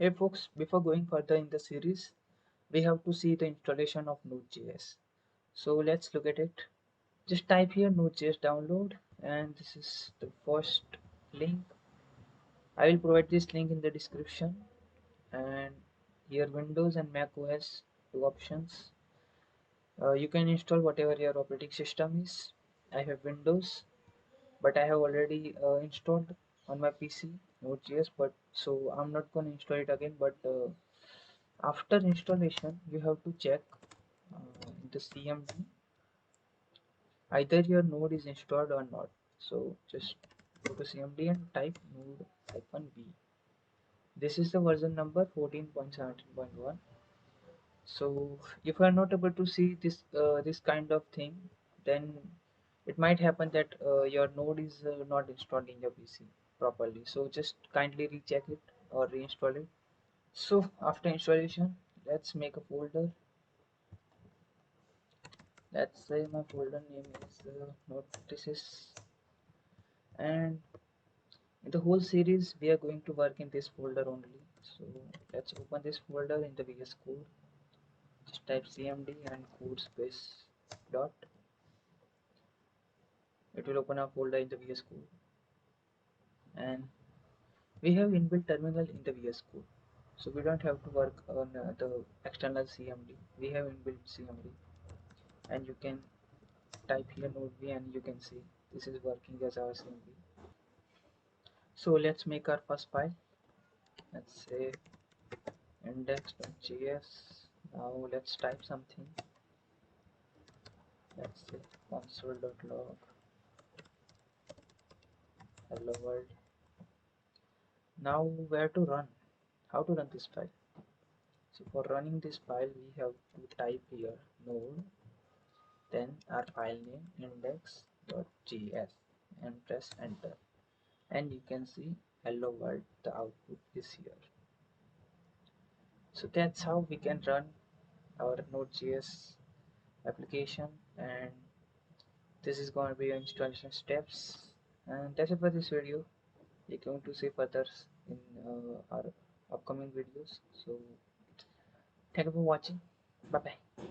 Hey folks, before going further in the series, we have to see the installation of Node.js. So let's look at it. Just type here Node.js download, and this is the first link. I will provide this link in the description. And here Windows and Mac OS, two options. You can install whatever your operating system is. I have Windows, but I have already installed on my PC Node.js, but so I'm not going to install it again. But after installation, you have to check in the CMD either your node is installed or not. So just go to CMD and type node-b. This is the version number 14.17.1. So if you are not able to see this kind of thing, then it might happen that your node is not installed in your PC properly. So just kindly recheck it or reinstall it. So after installation, let's make a folder. Let's say my folder name is notices, and in the whole series we are going to work in this folder only. So let's open this folder in the VS Code. Just type cmd and code space dot. It will open a folder in the VS Code, and we have inbuilt terminal in the VS Code. So we don't have to work on the external CMD. We have inbuilt CMD, and you can type here node v and you can see this is working as our CMD. So let's make our first file. Let's say index.js. Now let's type something. Let's say console.log hello world. Now where to run? How to run this file? So for running this file, we have to type here node, then our file name index.js, and press enter. And you can see hello world. The output is here. So that's how we can run our Node.js application, and this is going to be your installation steps. And that's it for this video. We're going to see further in our upcoming videos. So thank you for watching. Bye bye.